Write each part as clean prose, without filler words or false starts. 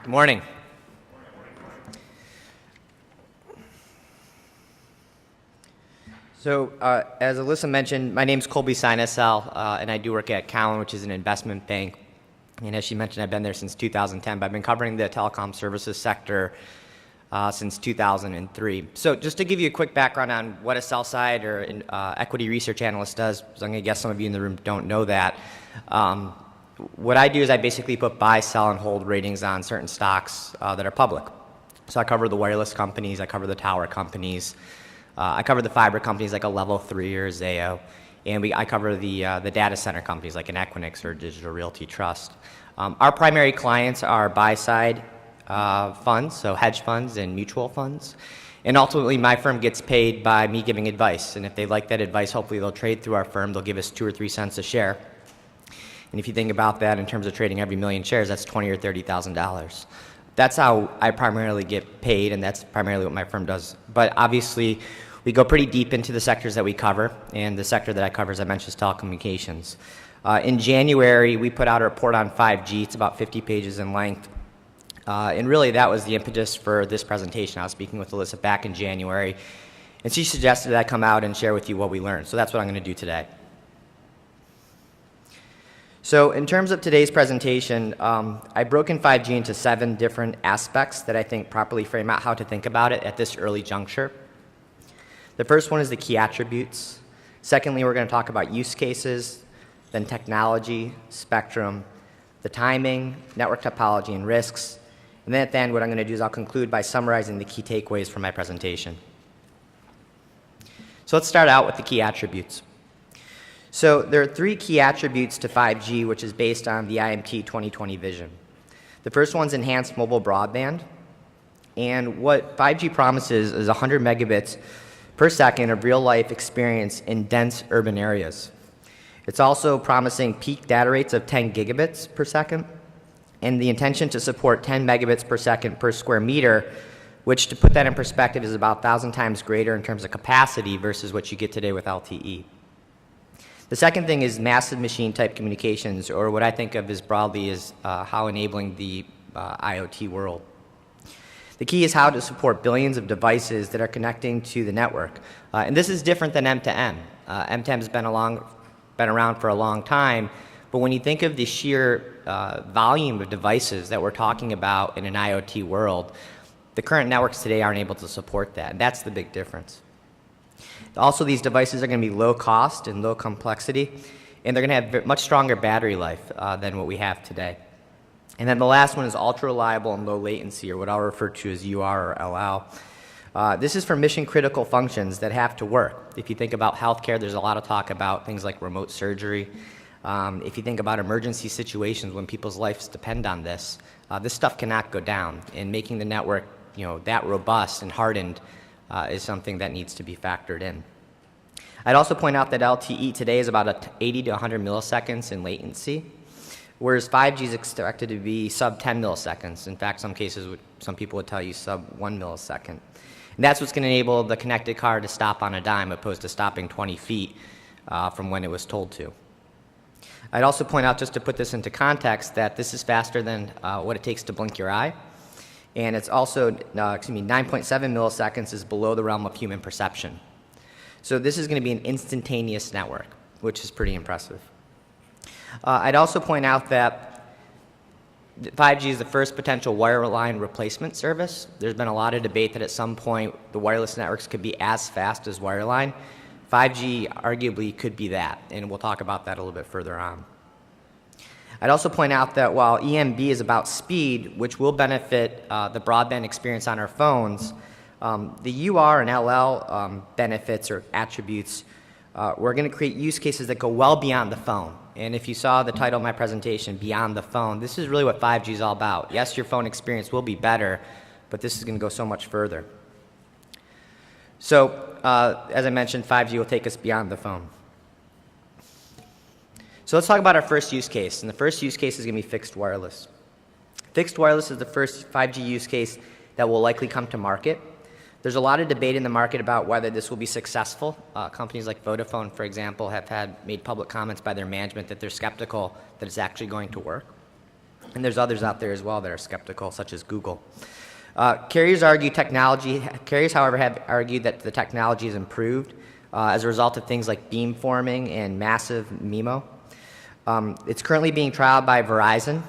Good morning. So, as Alyssa mentioned, my name is Colby Synesael, and I do work at COWEN, which is an investment bank. And as she mentioned, I've been there since 2010, but I've been covering the telecom services sector since 2003. So just to give you a quick background on what a sell-side or an equity research analyst does, because I'm going to guess some of you in the room don't know that. What I do is I basically put buy, sell, and hold ratings on certain stocks that are public. So I cover the wireless companies, I cover the tower companies, I cover the fiber companies like a Level 3 or Zayo, and I cover the data center companies like an Equinix or Digital Realty Trust. Our primary clients are buy-side funds, so hedge funds and mutual funds. And ultimately, my firm gets paid by me giving advice. And if they like that advice, hopefully they'll trade through our firm. They'll give us 2 or 3 cents a share. And if you think about that in terms of trading every million shares, that's $20,000 or $30,000. That's how I primarily get paid, and that's primarily what my firm does. But obviously, we go pretty deep into the sectors that we cover, and the sector that I cover, as I mentioned, is telecommunications. In January, we put out a report on 5G. It's about 50 pages in length. And really, that was the impetus for this presentation. I was speaking with Alyssa back in January, and she suggested that I come out and share with you what we learned. So that's what I'm going to do today. So in terms of today's presentation, I've broken 5G into 7 different aspects that I think properly frame out how to think about it at this early juncture. The first one is the key attributes. Secondly, we're going to talk about use cases, then technology, spectrum, the timing, network topology, and risks. And then at the end, what I'm going to do is I'll conclude by summarizing the key takeaways from my presentation. So let's start out with the key attributes. So there are 3 key attributes to 5G, which is based on the IMT 2020 vision. The first one's enhanced mobile broadband. And what 5G promises is 100 megabits per second of real-life experience in dense urban areas. It's also promising peak data rates of 10 gigabits per second, and the intention to support 10 megabits per second per square meter, which, to put that in perspective, is about 1,000 times greater in terms of capacity versus what you get today with LTE. The second thing is massive machine-type communications, or what I think of as broadly as how enabling the IoT world. The key is how to support billions of devices that are connecting to the network. And this is different than M2M. M2M has been around for a long time, but when you think of the sheer volume of devices that we're talking about in an IoT world, the current networks today aren't able to support that. And that's the big difference. Also, these devices are going to be low cost and low complexity, and they're going to have much stronger battery life than what we have today. And then the last one is ultra reliable and low latency, or what I'll refer to as UR or LL. This is for mission critical functions that have to work. If you think about healthcare, there's a lot of talk about things like remote surgery. If you think about emergency situations when people's lives depend on this, this stuff cannot go down. And making the network, that robust and hardened is something that needs to be factored in. I'd also point out that LTE today is about 80 to 100 milliseconds in latency, whereas 5G is expected to be sub 10 milliseconds. In fact, some people would tell you sub 1 millisecond. And that's what's going to enable the connected car to stop on a dime, opposed to stopping 20 feet from when it was told to. I'd also point out, just to put this into context, that this is faster than what it takes to blink your eye. And it's also, 9.7 milliseconds is below the realm of human perception. So this is going to be an instantaneous network, which is pretty impressive. I'd also point out that 5G is the first potential wireline replacement service. There's been a lot of debate that at some point the wireless networks could be as fast as wireline. 5G arguably could be that, and we'll talk about that a little bit further on. I'd also point out that while EMB is about speed, which will benefit the broadband experience on our phones, the UR and LL benefits or attributes, we're going to create use cases that go well beyond the phone. And if you saw the title of my presentation, Beyond the Phone, this is really what 5G is all about. Yes, your phone experience will be better, but this is going to go so much further. So, as I mentioned, 5G will take us beyond the phone. So let's talk about our first use case, and the first use case is going to be fixed wireless. Fixed wireless is the first 5G use case that will likely come to market. There's a lot of debate in the market about whether this will be successful. Companies like Vodafone, for example, have made public comments by their management that they're skeptical that it's actually going to work. And there's others out there as well that are skeptical, such as Google. Carriers, however, have argued that the technology has improved as a result of things like beamforming and massive MIMO. It's currently being trialed by Verizon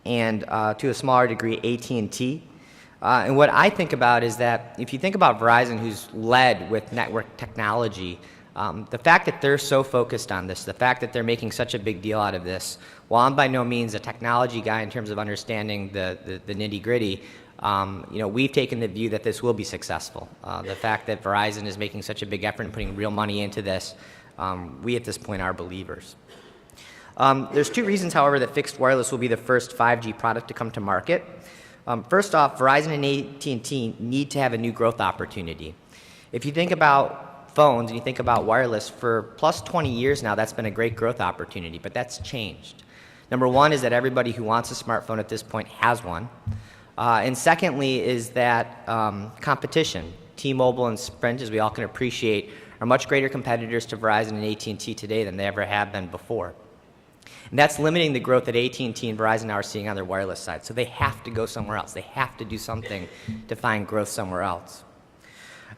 and to a smaller degree AT&T. And what I think about is that if you think about Verizon, who's led with network technology, the fact that they're so focused on this, the fact that they're making such a big deal out of this, while I'm by no means a technology guy in terms of understanding the nitty-gritty, we've taken the view that this will be successful. The fact that Verizon is making such a big effort and putting real money into this, we at this point are believers. There's two reasons, however, that fixed wireless will be the first 5G product to come to market. First off, Verizon and AT&T need to have a new growth opportunity. If you think about phones and you think about wireless, for plus 20 years now, that's been a great growth opportunity, but that's changed. Number one is that everybody who wants a smartphone at this point has one. And secondly is that competition. T-Mobile and Sprint, as we all can appreciate, are much greater competitors to Verizon and AT&T today than they ever have been before. And that's limiting the growth that AT&T and Verizon now are seeing on their wireless side. So they have to go somewhere else. They have to do something to find growth somewhere else.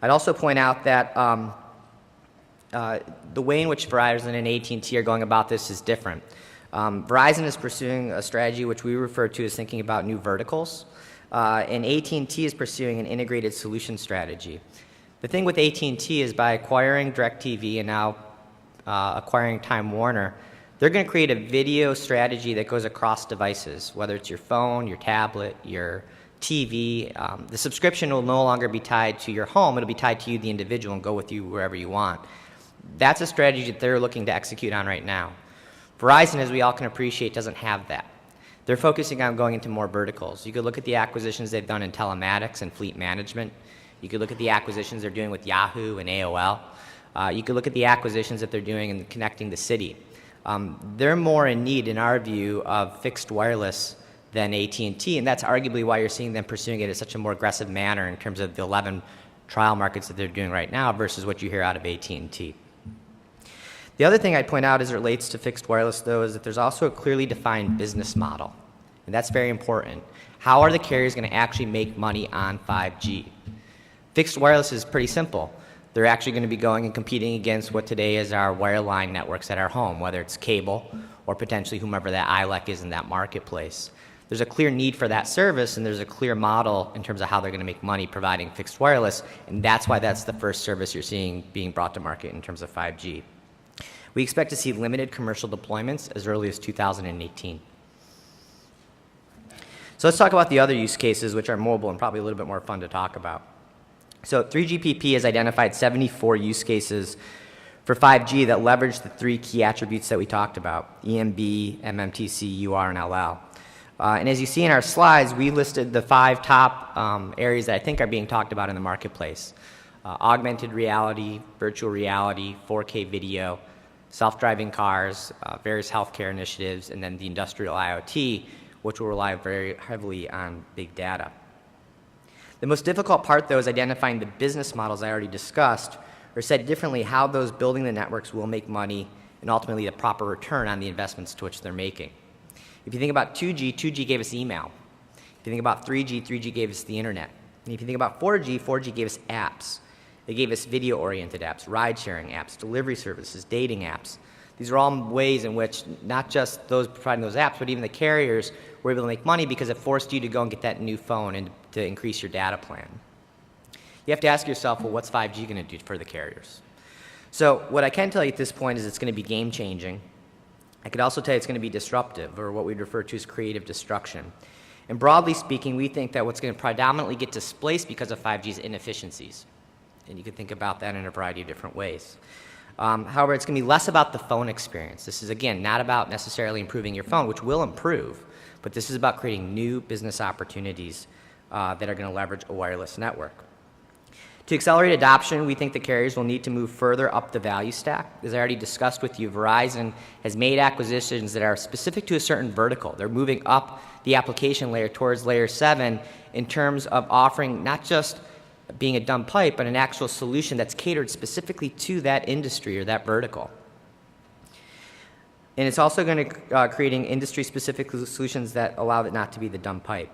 I'd also point out that the way in which Verizon and AT&T are going about this is different. Verizon is pursuing a strategy which we refer to as thinking about new verticals, and AT&T is pursuing an integrated solution strategy. The thing with AT&T is by acquiring DirecTV and now acquiring Time Warner, they're going to create a video strategy that goes across devices, whether it's your phone, your tablet, your TV. The subscription will no longer be tied to your home. It'll be tied to you, the individual, and go with you wherever you want. That's a strategy that they're looking to execute on right now. Verizon, as we all can appreciate, doesn't have that. They're focusing on going into more verticals. You could look at the acquisitions they've done in telematics and fleet management. You could look at the acquisitions they're doing with Yahoo and AOL. You could look at the acquisitions that they're doing in connecting the city. They're more in need, in our view, of fixed wireless than AT&T, and that's arguably why you're seeing them pursuing it in such a more aggressive manner in terms of the 11 trial markets that they're doing right now versus what you hear out of AT&T. The other thing I'd point out as it relates to fixed wireless, though, is that there's also a clearly defined business model, and that's very important. How are the carriers going to actually make money on 5G? Fixed wireless is pretty simple. They're actually going to be going and competing against what today is our wireline networks at our home, whether it's cable or potentially whomever that ILEC is in that marketplace. There's a clear need for that service, and there's a clear model in terms of how they're going to make money providing fixed wireless, and that's why that's the first service you're seeing being brought to market in terms of 5G. We expect to see limited commercial deployments as early as 2018. So let's talk about the other use cases, which are mobile and probably a little bit more fun to talk about. So 3GPP has identified 74 use cases for 5G that leverage the three key attributes that we talked about: EMB, MMTC, UR, and LL. And as you see in our slides, we listed the 5 top areas that I think are being talked about in the marketplace: augmented reality, virtual reality, 4K video, self-driving cars, various healthcare initiatives, and then the industrial IoT, which will rely very heavily on big data. The most difficult part, though, is identifying the business models I already discussed, or said differently, how those building the networks will make money and ultimately the proper return on the investments to which they're making. If you think about 2G, 2G gave us email. If you think about 3G, 3G gave us the internet. And if you think about 4G, 4G gave us apps. They gave us video-oriented apps, ride-sharing apps, delivery services, dating apps. These are all ways in which not just those providing those apps, but even the carriers were able to make money because it forced you to go and get that new phone and to increase your data plan. You have to ask yourself, well, what's 5G going to do for the carriers? So what I can tell you at this point is it's going to be game-changing. I could also tell you it's going to be disruptive, or what we'd refer to as creative destruction. And broadly speaking, we think that what's going to predominantly get displaced because of 5G is inefficiencies. And you can think about that in a variety of different ways. However, it's going to be less about the phone experience. This is, again, not about necessarily improving your phone, which will improve, but this is about creating new business opportunities that are going to leverage a wireless network. To accelerate adoption, we think the carriers will need to move further up the value stack. As I already discussed with you, Verizon has made acquisitions that are specific to a certain vertical. They're moving up the application layer towards layer 7 in terms of offering not just being a dumb pipe, but an actual solution that's catered specifically to that industry or that vertical. And it's also going to creating industry-specific solutions that allow it not to be the dumb pipe.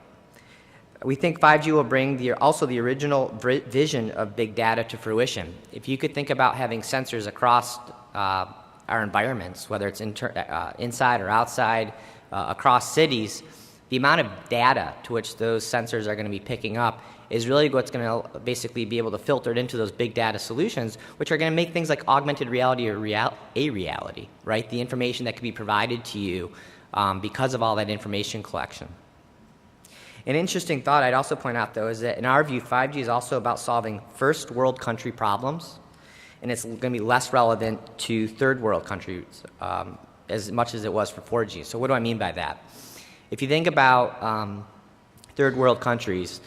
We think 5G will bring also the original vision of big data to fruition. If you could think about having sensors across our environments, whether it's inside or outside, across cities, the amount of data to which those sensors are going to be picking up is really what's going to basically be able to filter it into those big data solutions, which are going to make things like augmented reality a reality, right? The information that can be provided to you because of all that information collection. An interesting thought I'd also point out, though, is that in our view, 5G is also about solving first world country problems, and it's going to be less relevant to third world countries as much as it was for 4G. So what do I mean by that? If you think about third world countries,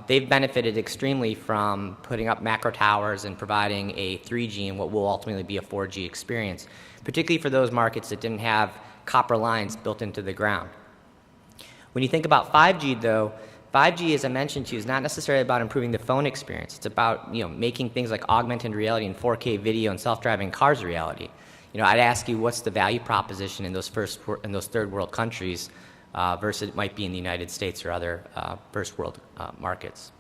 they've benefited extremely from putting up macro towers and providing a 3G and what will ultimately be a 4G experience, particularly for those markets that didn't have copper lines built into the ground. When you think about 5G, though, 5G, as I mentioned to you, is not necessarily about improving the phone experience. It's about making things like augmented reality and 4K video and self-driving cars a reality. I'd ask you, what's the value proposition in those third world countries versus it might be in the United States or other first world markets.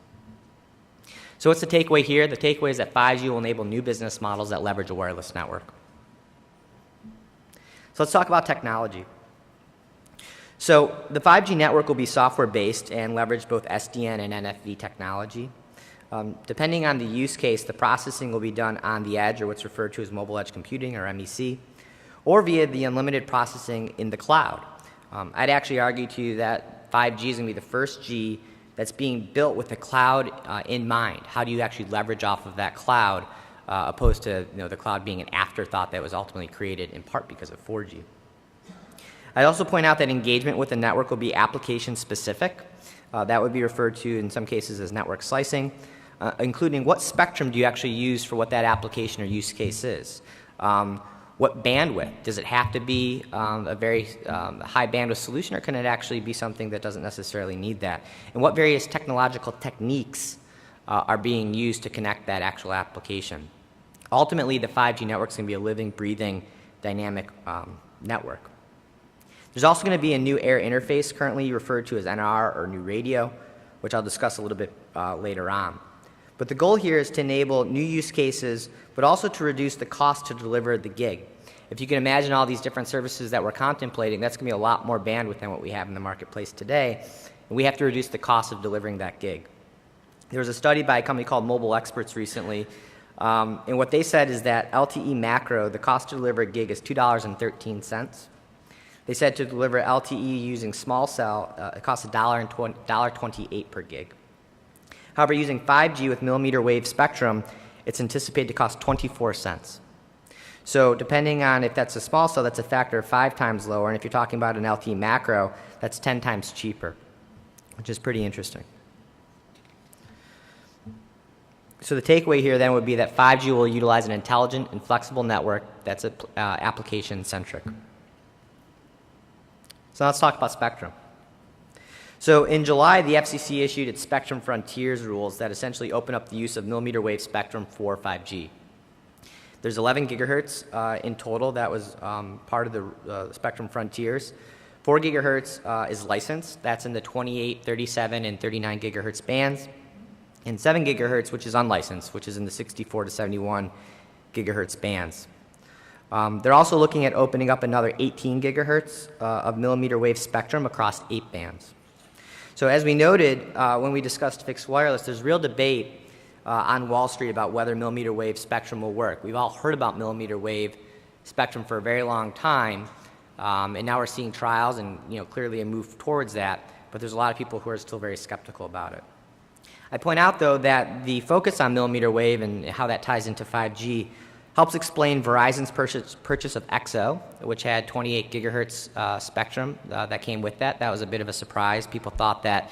So what's the takeaway here? The takeaway is that 5G will enable new business models that leverage a wireless network. So let's talk about technology. So the 5G network will be software-based and leverage both SDN and NFV technology. Depending on the use case, the processing will be done on the edge, or what's referred to as mobile edge computing, or MEC, or via the unlimited processing in the cloud. I'd actually argue to you that 5G is going to be the first G that's being built with the cloud in mind. How do you actually leverage off of that cloud, opposed to the cloud being an afterthought that was ultimately created in part because of 4G. I'd also point out that engagement with the network will be application specific. That would be referred to in some cases as network slicing, including what spectrum do you actually use for what that application or use case is. What bandwidth? Does it have to be a very high bandwidth solution, or can it actually be something that doesn't necessarily need that? And what various technological techniques are being used to connect that actual application? Ultimately, the 5G network is going to be a living, breathing, dynamic network. There's also going to be a new air interface, currently referred to as NR or new radio, which I'll discuss a little bit later on. But the goal here is to enable new use cases, but also to reduce the cost to deliver the gig. If you can imagine all these different services that we're contemplating, that's going to be a lot more bandwidth than what we have in the marketplace today, and we have to reduce the cost of delivering that gig. There was a study by a company called Mobile Experts recently, and what they said is that LTE macro, the cost to deliver a gig is $2.13. They said to deliver LTE using small cell, it costs $1.28 per gig. However, using 5G with millimeter wave spectrum, it's anticipated to cost 24 cents. So depending on if that's a small cell, that's a factor of 5 times lower, and if you're talking about an LTE macro, that's 10 times cheaper, which is pretty interesting. So the takeaway here then would be that 5G will utilize an intelligent and flexible network that's application-centric. So let's talk about spectrum. So in July, the FCC issued its Spectrum Frontiers rules that essentially open up the use of millimeter wave spectrum for 5G. There's 11 gigahertz in total that was part of the Spectrum Frontiers. 4 gigahertz is licensed. That's in the 28, 37, and 39 gigahertz bands. And 7 gigahertz, which is unlicensed, which is in the 64 to 71 gigahertz bands. They're also looking at opening up another 18 gigahertz of millimeter wave spectrum across 8 bands. So as we noted when we discussed fixed wireless, there's real debate on Wall Street about whether millimeter wave spectrum will work. We've all heard about millimeter wave spectrum for a very long time, and now we're seeing trials and clearly a move towards that, but there's a lot of people who are still very skeptical about it. I point out, though, that the focus on millimeter wave and how that ties into 5G helps explain Verizon's purchase of XO, which had 28 gigahertz spectrum that came with that. That was a bit of a surprise. People thought that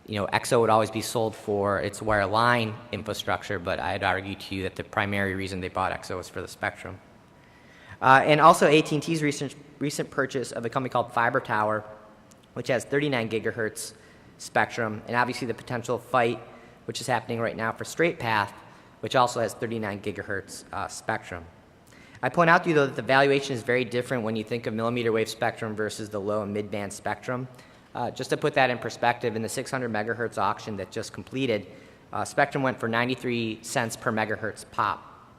XO would always be sold for its wireline infrastructure, but I'd argue to you that the primary reason they bought XO was for the spectrum. And also AT&T's recent purchase of a company called Fiber Tower, which has 39 gigahertz spectrum, and obviously the potential fight, which is happening right now for Straight Path, which also has 39 gigahertz spectrum. I point out to you, though, that the valuation is very different when you think of millimeter wave spectrum versus the low and mid-band spectrum. Just to put that in perspective, in the 600 megahertz auction that just completed, spectrum went for 93 cents per megahertz pop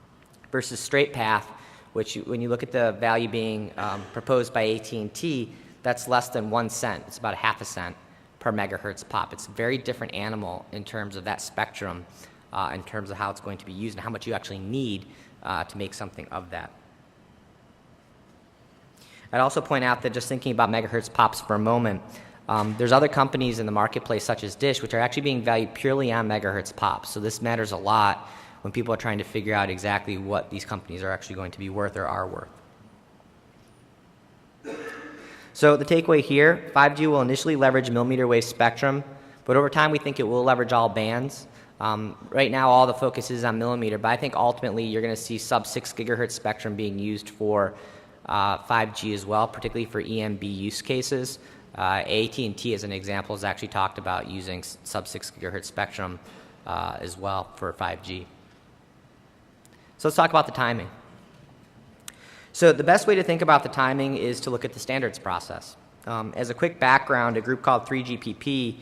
versus straight path, which when you look at the value being proposed by AT&T, that's less than 1 cent. It's about a half a cent per megahertz pop. It's a very different animal in terms of that spectrum, in terms of how it's going to be used and how much you actually need to make something of that. I'd also point out that just thinking about megahertz pops for a moment, there's other companies in the marketplace such as Dish which are actually being valued purely on megahertz pops. So this matters a lot when people are trying to figure out exactly what these companies are actually going to be worth or are worth. So the takeaway here, 5G will initially leverage millimeter wave spectrum, but over time we think it will leverage all bands. Right now all the focus is on millimeter, but I think ultimately you're going to see sub-6 gigahertz spectrum being used for 5G as well, particularly for EMB use cases. AT&T, as an example, has actually talked about using sub-6 gigahertz spectrum as well for 5G. So let's talk about the timing. So the best way to think about the timing is to look at the standards process. As a quick background, a group called 3GPP,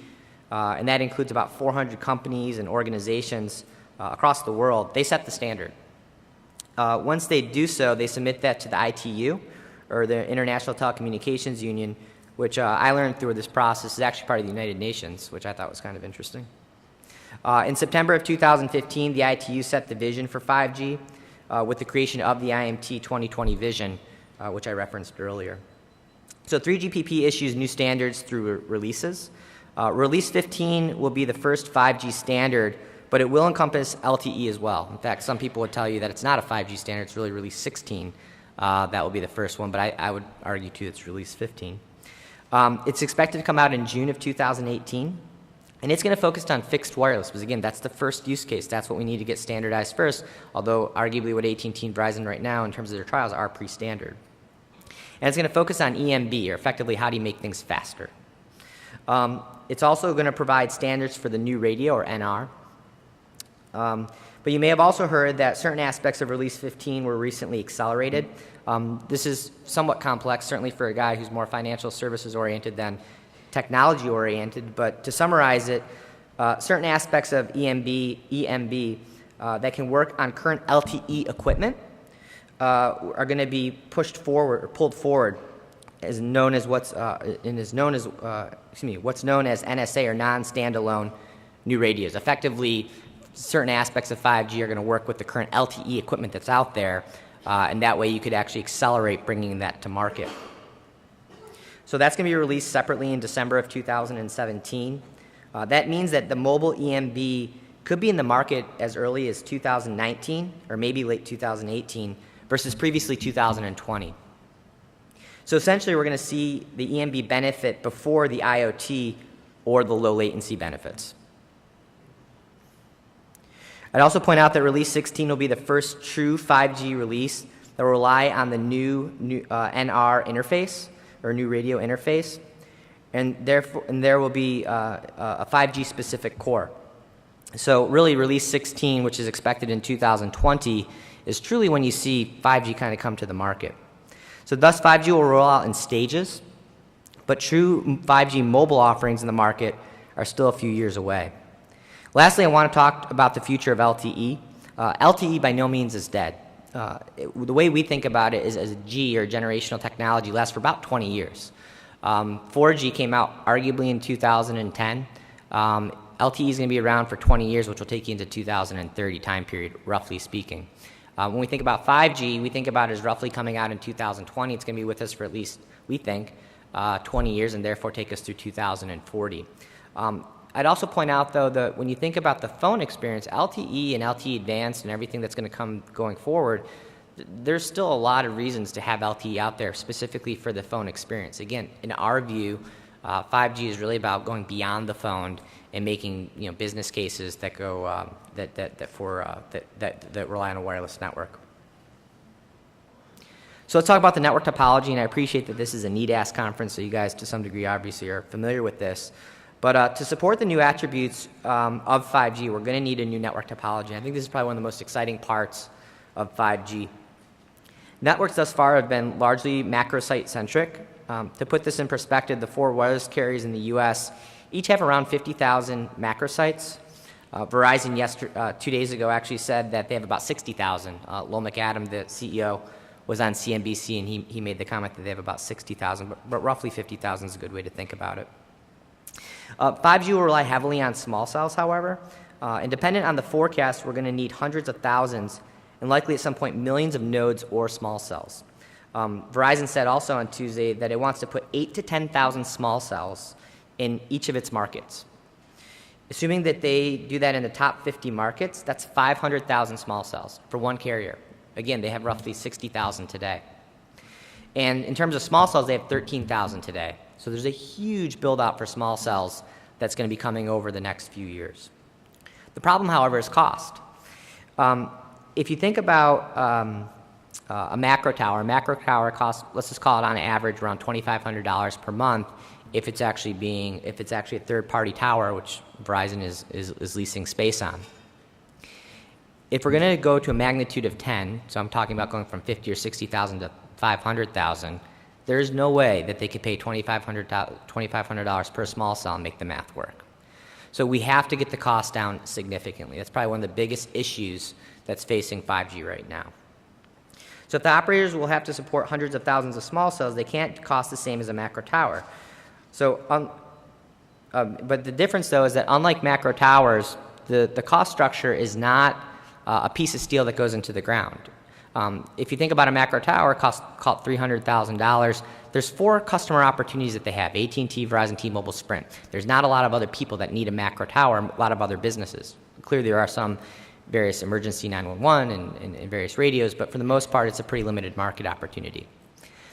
and that includes about 400 companies and organizations across the world, they set the standard. Once they do so, they submit that to the ITU, or the International Telecommunications Union, which I learned through this process is actually part of the United Nations, which I thought was kind of interesting. In September of 2015, the ITU set the vision for 5G with the creation of the IMT 2020 vision, which I referenced earlier. So 3GPP issues new standards through releases. Release 15 will be the first 5G standard, but it will encompass LTE as well. In fact, some people would tell you that it's not a 5G standard, it's really Release 16. That will be the first one, but I would argue too it's Release 15. It's expected to come out in June of 2018, and it's going to focus on fixed wireless, because again, that's the first use case. That's what we need to get standardized first, although arguably what AT&T and Verizon right now in terms of their trials are pre-standard. And it's going to focus on EMB, or effectively how do you make things faster. It's also going to provide standards for the new radio, or NR. But you may have also heard that certain aspects of Release 15 were recently accelerated. This is somewhat complex, certainly for a guy who's more financial services oriented than technology oriented, but to summarize it, certain aspects of EMB that can work on current LTE equipment are going to be pushed forward or pulled forward, as known as what's known as NSA, or non-standalone new radios. Effectively, certain aspects of 5G are going to work with the current LTE equipment that's out there, and that way you could actually accelerate bringing that to market. So that's going to be released separately in December of 2017. That means that the mobile EMB could be in the market as early as 2019 or maybe late 2018 versus previously 2020. So essentially we're going to see the EMB benefit before the IoT or the low latency benefits. I'd also point out that Release 16 will be the first true 5G release that will rely on the new NR interface, or new radio interface, and there will be a 5G specific core. So really Release 16, which is expected in 2020, is truly when you see 5G kind of come to the market. So thus 5G will roll out in stages, but true 5G mobile offerings in the market are still a few years away. Lastly, I want to talk about the future of LTE. LTE by no means is dead. The way we think about it is as a G, or generational technology, lasts for about 20 years. 4G came out arguably in 2010. LTE is going to be around for 20 years, which will take you into 2030 time period, roughly speaking. When we think about 5G, we think about it as roughly coming out in 2020. It's going to be with us for at least, we think, 20 years, and therefore take us through 2040. I'd also point out, though, that when you think about the phone experience, LTE and LTE Advanced and everything that's going to come going forward, there's still a lot of reasons to have LTE out there, specifically for the phone experience. Again, in our view, 5G is really about going beyond the phone and making business cases that go that rely on a wireless network. So let's talk about the network topology, and I appreciate that this is a NEDAS conference, so you guys to some degree obviously are familiar with this. But to support the new attributes of 5G, we're going to need a new network topology. I think this is probably one of the most exciting parts of 5G. Networks thus far have been largely macro site centric. To put this in perspective, the 4 wireless carriers in the US each have around 50,000 macro sites. Verizon 2 days ago actually said that they have about 60,000. Lowell McAdam, the CEO, was on CNBC and he made the comment that they have about 60,000, but roughly 50,000 is a good way to think about it. 5G will rely heavily on small cells, however, and dependent on the forecast, we're going to need hundreds of thousands and likely at some point millions of nodes or small cells. Verizon said also on Tuesday that it wants to put 8,000 to 10,000 small cells in each of its markets. Assuming that they do that in the top 50 markets, that's 500,000 small cells for one carrier. Again, they have roughly 60,000 today. And in terms of small cells, they have 13,000 today. So there's a huge build out for small cells that's going to be coming over the next few years. The problem, however, is cost. If you think about a macro tower costs, let's just call it on average around $2,500 per month if it's actually a third-party tower, which Verizon is leasing space on. If we're going to go to a magnitude of 10, so I'm talking about going from 50 or 60,000 to 500,000, there is no way that they could pay $2,500 per small cell and make the math work. So we have to get the cost down significantly. That's probably one of the biggest issues that's facing 5G right now. So if the operators will have to support hundreds of thousands of small cells, they can't cost the same as a macro tower. So, but the difference though is that unlike macro towers, the cost structure is not a piece of steel that goes into the ground. If you think about a macro tower, cost $300,000. There's 4 customer opportunities that they have: AT&T, Verizon, T-Mobile, Sprint. There's not a lot of other people that need a macro tower, a lot of other businesses. Clearly there are some various emergency 911 and various radios, but for the most part it's a pretty limited market opportunity.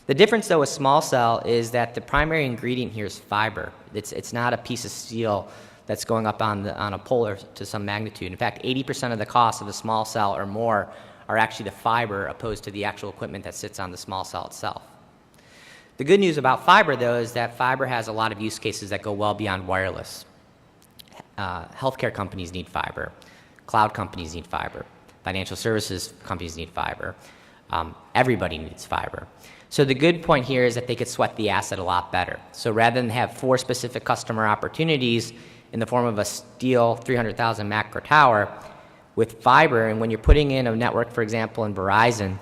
The difference though with small cell is that the primary ingredient here is fiber. It's not a piece of steel that's going up on a pole or to some magnitude. In fact, 80% of the cost of a small cell or more are actually the fiber opposed to the actual equipment that sits on the small cell itself. The good news about fiber though is that fiber has a lot of use cases that go well beyond wireless. Healthcare companies need fiber. Cloud companies need fiber. Financial services companies need fiber. Everybody needs fiber. So the good point here is that they could sweat the asset a lot better. So rather than have 4 specific customer opportunities in the form of a steel 300,000 macro tower, with fiber, and when you're putting in a network, for example, in Verizon,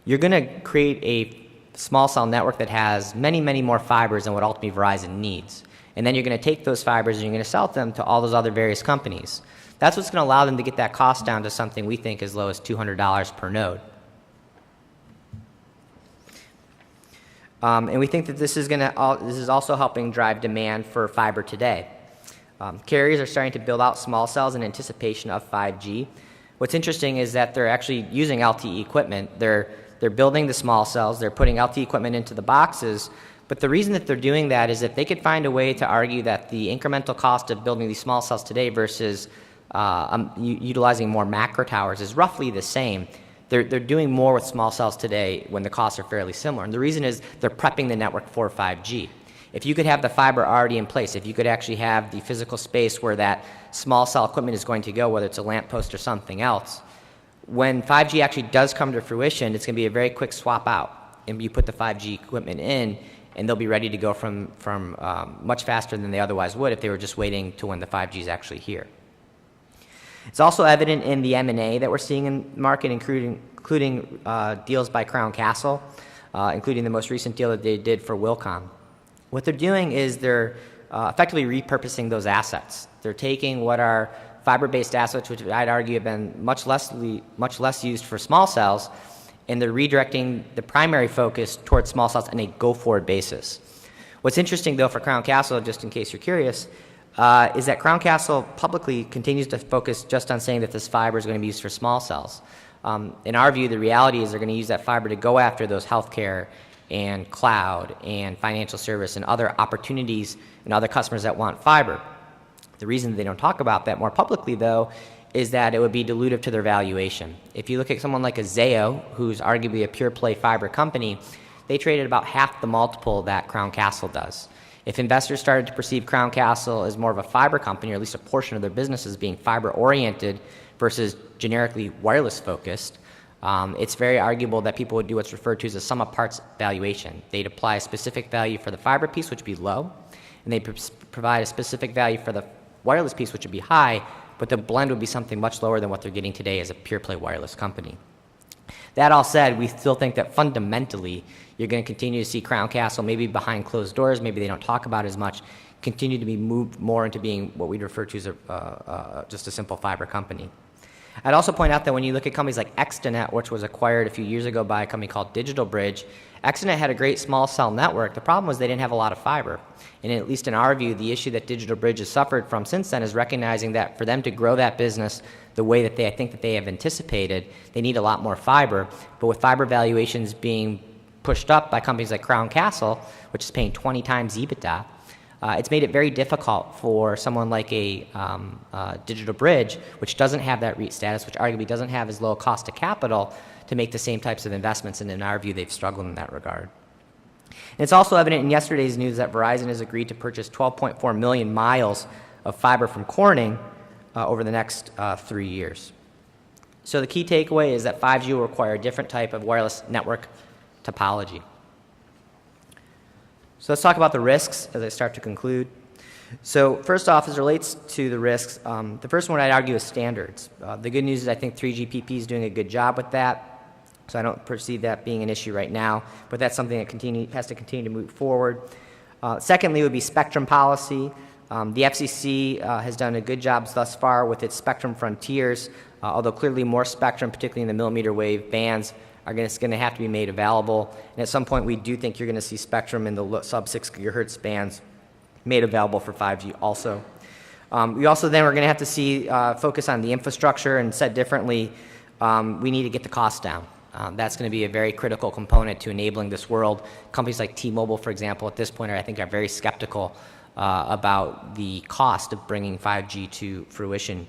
you're going to create a small cell network that has many, many more fibers than what ultimately Verizon needs. And then you're going to take those fibers and you're going to sell them to all those other various companies. That's what's going to allow them to get that cost down to something we think as low as $200 per node. And we think that this is also helping drive demand for fiber today. Carriers are starting to build out small cells in anticipation of 5G. What's interesting is that they're actually using LTE equipment. They're building the small cells, they're putting LTE equipment into the boxes, but the reason that they're doing that is that they could find a way to argue that the incremental cost of building these small cells today versus utilizing more macro towers is roughly the same. They're doing more with small cells today when the costs are fairly similar. And the reason is they're prepping the network for 5G. If you could have the fiber already in place, if you could actually have the physical space where that small cell equipment is going to go, whether it's a lamppost or something else, when 5G actually does come to fruition, it's going to be a very quick swap out. And you put the 5G equipment in, and they'll be ready to go from much faster than they otherwise would if they were just waiting to when the 5G is actually here. It's also evident in the M&A that we're seeing in the market, including deals by Crown Castle, including the most recent deal that they did for Wilcom. What they're doing is they're effectively repurposing those assets. They're taking what are fiber-based assets, which I'd argue have been much less used for small cells, and they're redirecting the primary focus towards small cells on a go-forward basis. What's interesting, though, for Crown Castle, just in case you're curious, is that Crown Castle publicly continues to focus just on saying that this fiber is going to be used for small cells. In our view, the reality is they're going to use that fiber to go after those healthcare and cloud and financial service and other opportunities and other customers that want fiber. The reason they don't talk about that more publicly, though, is that it would be dilutive to their valuation. If you look at someone like a Zayo, who's arguably a pure play fiber company, they trade at about half the multiple that Crown Castle does. If investors started to perceive Crown Castle as more of a fiber company, or at least a portion of their business as being fiber oriented versus generically wireless focused, It's very arguable that people would do what's referred to as a sum of parts valuation. They'd apply a specific value for the fiber piece, which would be low, and they'd provide a specific value for the wireless piece, which would be high, but the blend would be something much lower than what they're getting today as a pure-play wireless company. That all said, we still think that fundamentally you're going to continue to see Crown Castle, maybe behind closed doors, maybe they don't talk about it as much, continue to be moved more into being what we'd refer to as just a simple fiber company. I'd also point out that when you look at companies like Extenet, which was acquired a few years ago by a company called Digital Bridge, Extenet had a great small cell network. The problem was they didn't have a lot of fiber. And at least in our view, the issue that Digital Bridge has suffered from since then is recognizing that for them to grow that business the way that I think that they have anticipated, they need a lot more fiber. But with fiber valuations being pushed up by companies like Crown Castle, which is paying 20 times EBITDA, it's made it very difficult for someone like a Digital Bridge, which doesn't have that REIT status, which arguably doesn't have as low a cost of capital, to make the same types of investments, and in our view, they've struggled in that regard. And it's also evident in yesterday's news that Verizon has agreed to purchase 12.4 million miles of fiber from Corning over the next 3 years. So the key takeaway is that 5G will require a different type of wireless network topology. So let's talk about the risks as I start to conclude. So first off, as it relates to the risks, the first one I'd argue is standards. The good news is I think 3GPP is doing a good job with that, so I don't perceive that being an issue right now, but that's something that has to continue to move forward. Secondly would be spectrum policy. The FCC has done a good job thus far with its spectrum frontiers, although clearly more spectrum, particularly in the millimeter wave bands, are going to have to be made available. And at some point, we do think you're going to see spectrum in the sub-6 gigahertz bands made available for 5G also. We also then are going to have to see focus on the infrastructure, and said differently, we need to get the cost down. That's going to be a very critical component to enabling this world. Companies like T-Mobile, for example, at this point I think are very skeptical about the cost of bringing 5G to fruition.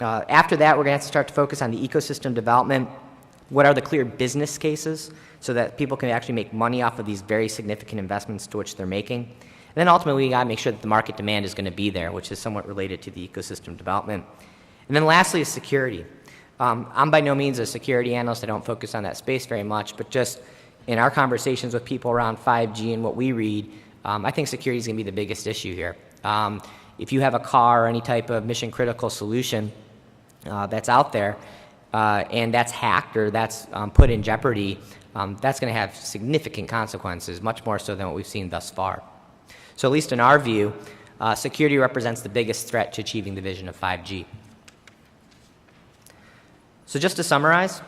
After that, we're going to have to start to focus on the ecosystem development. What are the clear business cases so that people can actually make money off of these very significant investments to which they're making? And then ultimately, we got to make sure that the market demand is going to be there, which is somewhat related to the ecosystem development. And then lastly is security. I'm by no means a security analyst. I don't focus on that space very much, but just in our conversations with people around 5G and what we read, I think security is going to be the biggest issue here. If you have a car or any type of mission critical solution that's out there, and that's hacked or that's put in jeopardy, that's going to have significant consequences, much more so than what we've seen thus far. So at least in our view, security represents the biggest threat to achieving the vision of 5G. So just to summarize,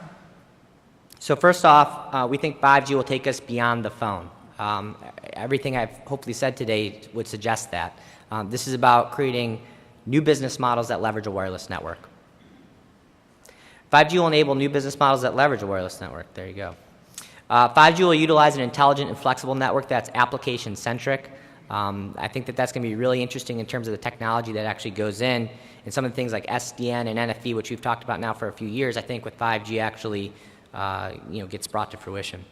so first off, we think 5G will take us beyond the phone. Everything I've hopefully said today would suggest that. This is about creating new business models that leverage a wireless network. 5G will enable new business models that leverage a wireless network. There you go. 5G will utilize an intelligent and flexible network that's application-centric. I think that that's going to be really interesting in terms of the technology that actually goes in, and some of the things like SDN and NFV, which we've talked about now for a few years, I think with 5G actually gets brought to fruition.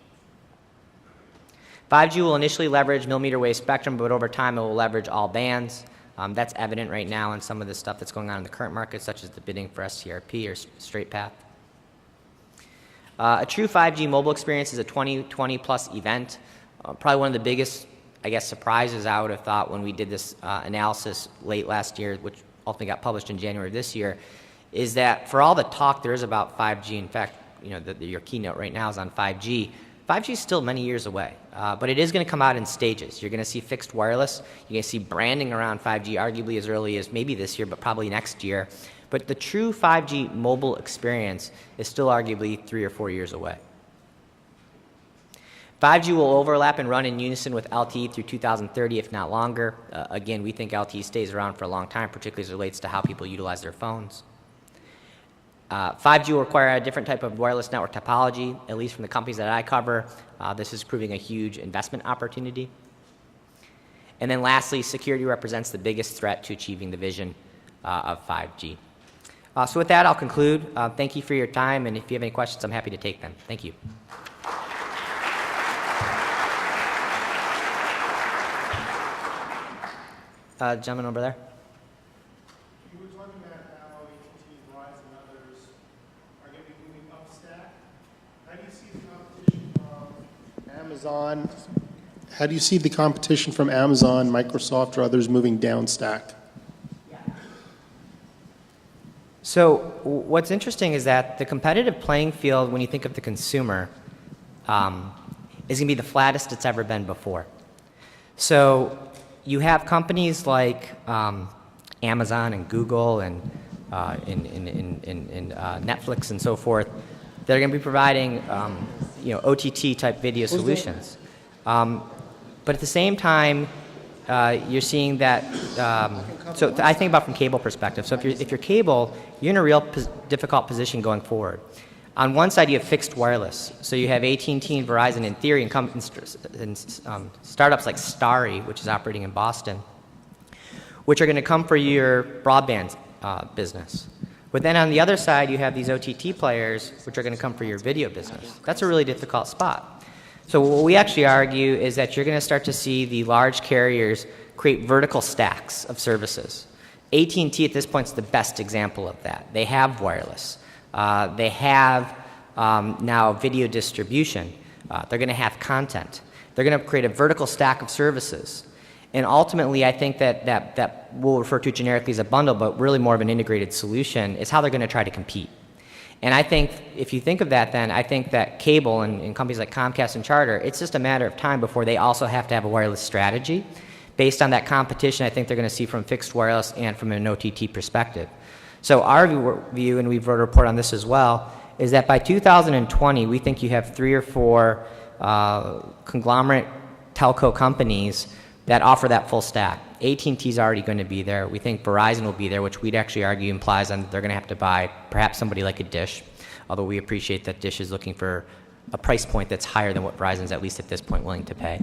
5G will initially leverage millimeter wave spectrum, but over time it will leverage all bands. That's evident right now in some of the stuff that's going on in the current market, such as the bidding for STRP or Straight Path. A true 5G mobile experience is a 2020 plus event. Probably one of the biggest, I guess, surprises I would have thought when we did this analysis late last year, which ultimately got published in January of this year, is that for all the talk there is about 5G, in fact, your keynote right now is on 5G. 5G is still many years away, but it is going to come out in stages. You're going to see fixed wireless. You're going to see branding around 5G arguably as early as maybe this year, but probably next year. But the true 5G mobile experience is still arguably 3 or 4 years away. 5G will overlap and run in unison with LTE through 2030, if not longer. Again, we think LTE stays around for a long time, particularly as it relates to how people utilize their phones. 5G will require a different type of wireless network topology, at least from the companies that I cover. This is proving a huge investment opportunity. And then lastly, security represents the biggest threat to achieving the vision of 5G. So with that, I'll conclude. Thank you for your time, and if you have any questions, I'm happy to take them. Thank you. Gentleman over there. You were talking about how AT&T, Verizon, and others are going to be moving up stack Amazon, how do you see the competition from Amazon, Microsoft, or others moving down stack? So what's interesting is that the competitive playing field, when you think of the consumer, is going to be the flattest it's ever been before. So you have companies like Amazon and Google and Netflix and so forth that are going to be providing OTT type video solutions. But at the same time, you're seeing that, so I think about from cable perspective. So if you're cable, you're in a real difficult position going forward. On one side, you have fixed wireless. So you have AT&T and Verizon in theory and startups like Starry, which is operating in Boston, which are going to come for your broadband business. But then on the other side, you have these OTT players, which are going to come for your video business. That's a really difficult spot. So what we actually argue is that you're going to start to see the large carriers create vertical stacks of services. AT&T at this point is the best example of that. They have wireless. They have now video distribution. They're going to have content. They're going to create a vertical stack of services. And ultimately, I think that we'll refer to generically as a bundle, but really more of an integrated solution is how they're going to try to compete. And I think if you think of that, then I think that cable and companies like Comcast and Charter, it's just a matter of time before they also have to have a wireless strategy. Based on that competition, I think they're going to see from fixed wireless and from an OTT perspective. So our view, and we've wrote a report on this as well, is that by 2020, we think you have 3 or 4 conglomerate telco companies that offer that full stack. AT&T is already going to be there. We think Verizon will be there, which we'd actually argue implies that they're going to have to buy perhaps somebody like a Dish, although we appreciate that Dish is looking for a price point that's higher than what Verizon's at least at this point willing to pay.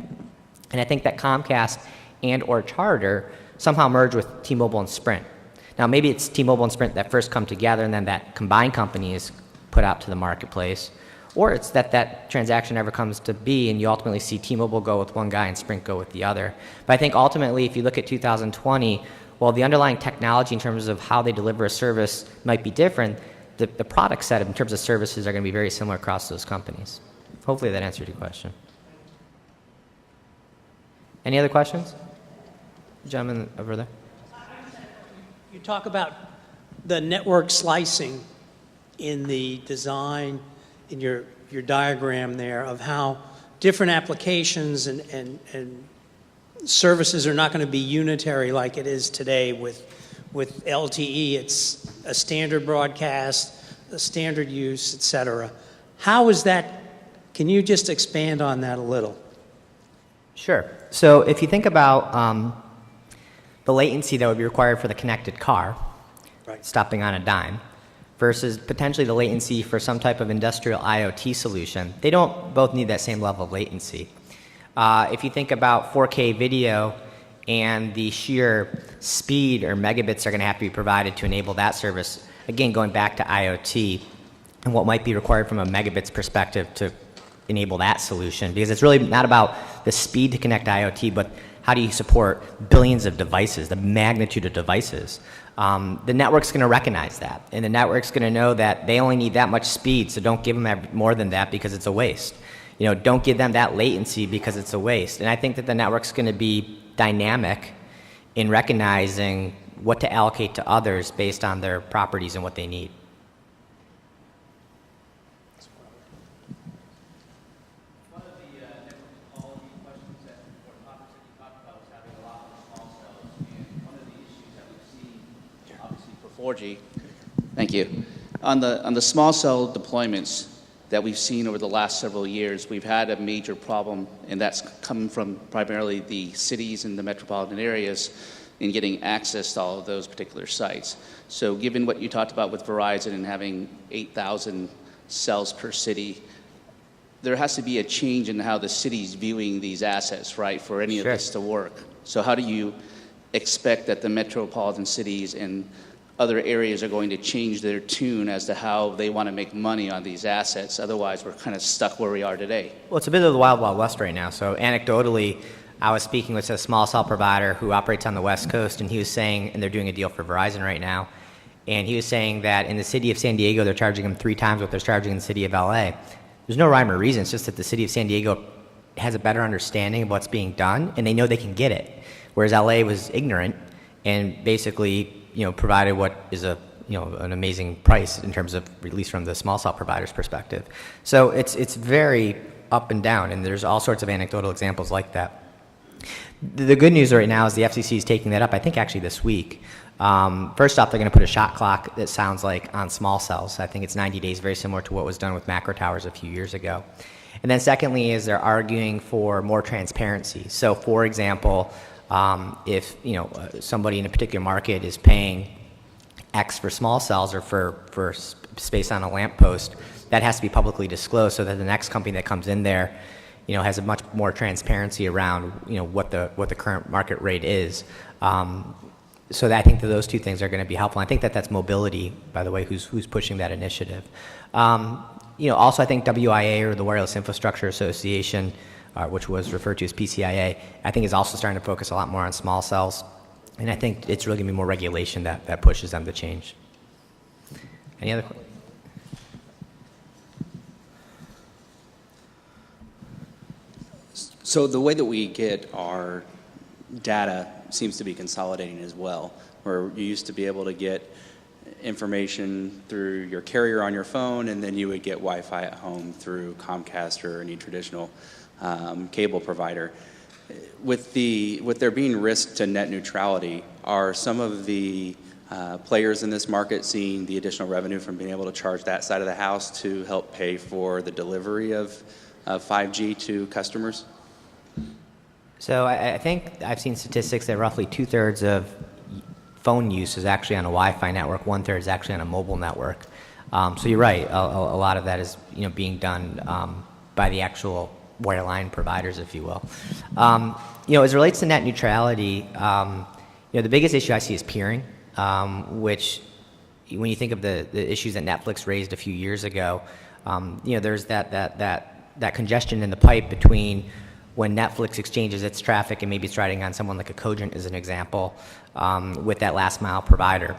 And I think that Comcast and or Charter somehow merge with T-Mobile and Sprint. Now maybe it's T-Mobile and Sprint that first come together and then that combined company is put out to the marketplace. Or it's that transaction never comes to be and you ultimately see T-Mobile go with one guy and Sprint go with the other. But I think ultimately if you look at 2020, while the underlying technology in terms of how they deliver a service might be different, the product set in terms of services are going to be very similar across those companies. Hopefully that answered your question. Any other questions? Gentleman over there. You talk about the network slicing in the design, in your diagram there, of how different applications and services are not going to be unitary like it is today with LTE. It's a standard broadcast, a standard use, et cetera. How is that? Can you just expand on that a little? Sure. So if you think about the latency that would be required for the connected car, right, stopping on a dime, versus potentially the latency for some type of industrial IoT solution, they don't both need that same level of latency. If you think about 4K video and the sheer speed or megabits are going to have to be provided to enable that service, again, going back to IoT and what might be required from a megabits perspective to enable that solution, because it's really not about the speed to connect IoT, but how do you support billions of devices, the magnitude of devices. The network's going to recognize that, and the network's going to know that they only need that much speed, so don't give them more than that because it's a waste. You know, don't give them that latency because it's a waste. And I think that the network's going to be dynamic in recognizing what to allocate to others based on their properties and what they need. One of the network topology questions that, or topics that you talked about was having a lot more small cells. And one of the issues that we've seen, obviously for 4G, thank you, on the small cell deployments that we've seen over the last several years, we've had a major problem, and that's coming from primarily the cities and the metropolitan areas in getting access to all of those particular sites. So given what you talked about with Verizon and having 8,000 cells per city, there has to be a change in how the city's viewing these assets, right, for any of this to work. So how do you expect that the metropolitan cities and other areas are going to change their tune as to how they want to make money on these assets? Otherwise, we're kind of stuck where we are today. Well, it's a bit of the wild, wild west right now. So anecdotally, I was speaking with a small cell provider who operates on the West Coast, and he was saying, and they're doing a deal for Verizon right now, and he was saying that in the city of San Diego, they're charging them 3 times what they're charging in the city of LA. There's no rhyme or reason. It's just that the city of San Diego has a better understanding of what's being done, and they know they can get it. Whereas LA was ignorant and basically, provided what is an amazing price in terms of, at least from the small cell provider's perspective. So it's very up and down, and there's all sorts of anecdotal examples like that. The good news right now is the FCC is taking that up, I think actually this week. First off, they're going to put a shot clock that sounds like on small cells. I think it's 90 days, very similar to what was done with macro towers a few years ago. And then secondly is they're arguing for more transparency. So for example, if somebody in a particular market is paying X for small cells or for space on a lamppost, that has to be publicly disclosed so that the next company that comes in there, has a much more transparency around, what the current market rate is. So that I think that those two things are going to be helpful. I think that that's mobility, by the way, who's pushing that initiative. Also I think WIA, or the Wireless Infrastructure Association, which was referred to as PCIA, I think is also starting to focus a lot more on small cells. And I think it's really going to be more regulation that pushes them to change. Any other questions? So the way that we get our data seems to be consolidating as well, where you used to be able to get information through your carrier on your phone, and then you would get Wi-Fi at home through Comcast or any traditional cable provider. With there being risk to net neutrality, are some of the players in this market seeing the additional revenue from being able to charge that side of the house to help pay for the delivery of 5G to customers? So I think I've seen statistics that roughly 2/3 of phone use is actually on a Wi-Fi network, 1/3 is actually on a mobile network. So you're right, a lot of that is being done by the actual wireline providers, if you will. As it relates to net neutrality, the biggest issue I see is peering, which when you think of the issues that Netflix raised a few years ago, there's that congestion in the pipe between when Netflix exchanges its traffic and maybe it's riding on someone like a Cogent as an example, with that last mile provider.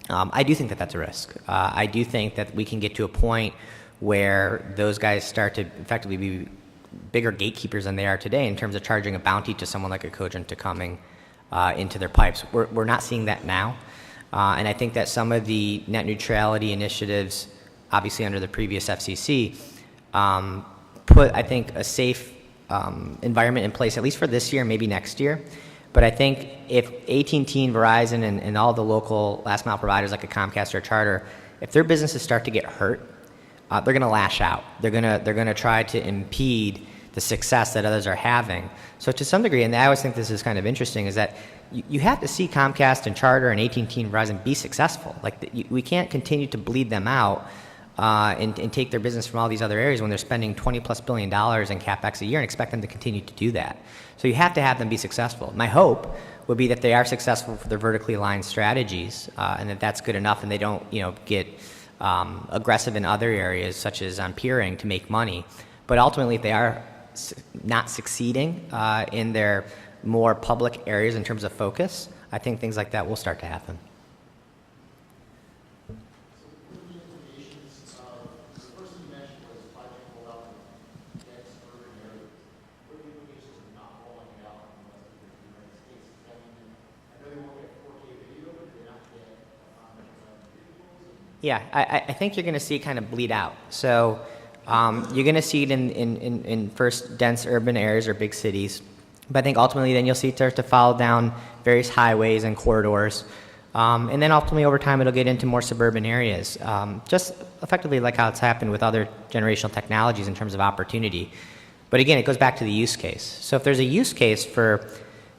I do think that that's a risk. I do think that we can get to a point where those guys start to effectively be bigger gatekeepers than they are today in terms of charging a bounty to someone like a Cogent to coming into their pipes. We're not seeing that now. And I think that some of the net neutrality initiatives, obviously under the previous FCC, put, I think, a safe environment in place, at least for this year, maybe next year. But I think if AT&T and Verizon and all the local last mile providers like a Comcast or a Charter, if their businesses start to get hurt, they're going to lash out. They're going to try to impede the success that others are having. So to some degree, and I always think this is kind of interesting, is that you have to see Comcast and Charter and AT&T and Verizon be successful. Like we can't continue to bleed them out and take their business from all these other areas when they're spending $20+ billion in CapEx a year and expect them to continue to do that. So you have to have them be successful. My hope would be that they are successful for their vertically aligned strategies, and that's good enough, and they don't get aggressive in other areas such as on peering to make money. But ultimately, if they are not succeeding in their more public areas in terms of focus, I think things like that will start to happen. Yeah, I think you're going to see it kind of bleed out. So you're going to see it in first dense urban areas or big cities. But I think ultimately then you'll see it start to follow down various highways and corridors. And then ultimately over time it'll get into more suburban areas. Just effectively like how it's happened with other generational technologies in terms of opportunity. But again, it goes back to the use case. So if there's a use case for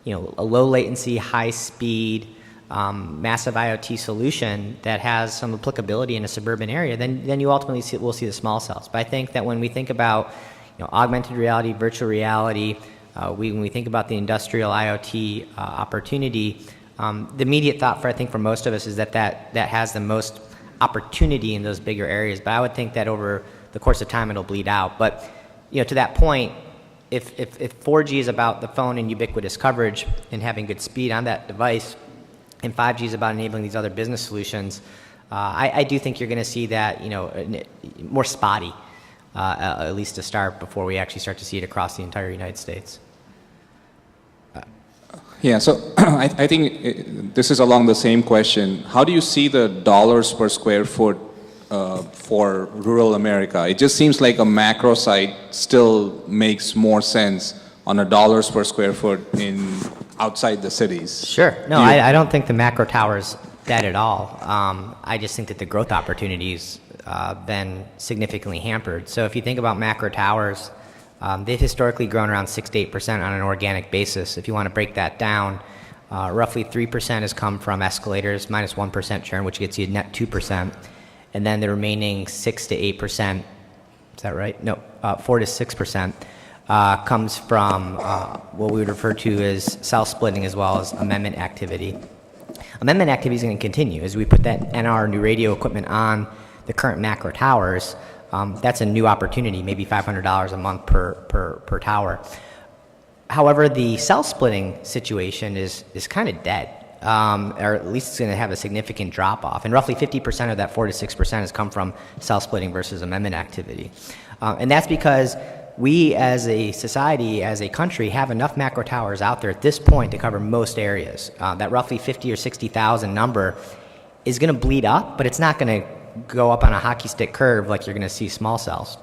a low latency, high speed, massive IoT solution that has some applicability in a suburban area, then you ultimately will see the small cells. But I think that when we think about augmented reality, virtual reality, when we think about the industrial IoT opportunity, the immediate thought I think for most of us is that has the most opportunity in those bigger areas. But I would think that over the course of time it'll bleed out. But to that point, if 4G is about the phone and ubiquitous coverage and having good speed on that device, and 5G is about enabling these other business solutions, I do think you're going to see that more spotty. at least to start before we actually start to see it across the entire United States. Yeah, so I think this is along the same question. How do you see the dollars per square foot for rural America? It just seems like a macro site still makes more sense on a dollars per square foot in outside the cities. Sure. No, I don't think the macro tower's dead at all. I just think that the growth opportunities been significantly hampered. So if you think about macro towers, they've historically grown around 6 to 8% on an organic basis. If you want to break that down, roughly 3% has come from escalators, minus 1% churn, which gets you net 2%. And then the remaining 6 to 8%, is that right? No, 4 to 6% comes from what we would refer to as cell splitting as well as amendment activity. Amendment activity is going to continue as we put that NR new radio equipment on the current macro towers. That's a new opportunity, maybe $500 a month per tower. However, the cell splitting situation is kind of dead, or at least it's going to have a significant drop off. And roughly 50% of that 4 to 6% has come from cell splitting versus amendment activity. And that's because we as a society, as a country, have enough macro towers out there at this point to cover most areas. That roughly 50 or 60,000 number is going to bleed up, but it's not going to go up on a hockey stick curve like you're going to see small cells.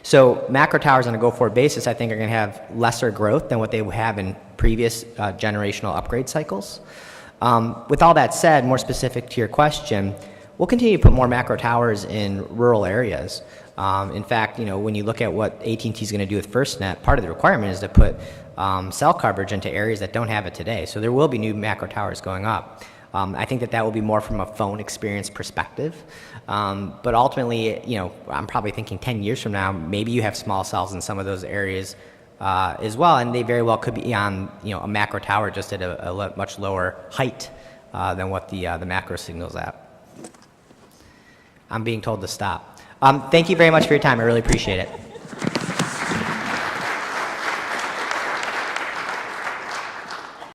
So macro towers on a go-forward basis, I think, are going to have lesser growth than what they have in previous generational upgrade cycles. With all that said, more specific to your question, we'll continue to put more macro towers in rural areas. In fact, when you look at what AT&T is going to do with FirstNet, part of the requirement is to put cell coverage into areas that don't have it today. So there will be new macro towers going up. I think that will be more from a phone experience perspective. But ultimately, I'm probably thinking 10 years from now, maybe you have small cells in some of those areas as well, and they very well could be on a macro tower just at a much lower height than what the macro signal's at. I'm being told to stop. Thank you very much for your time. I really appreciate it.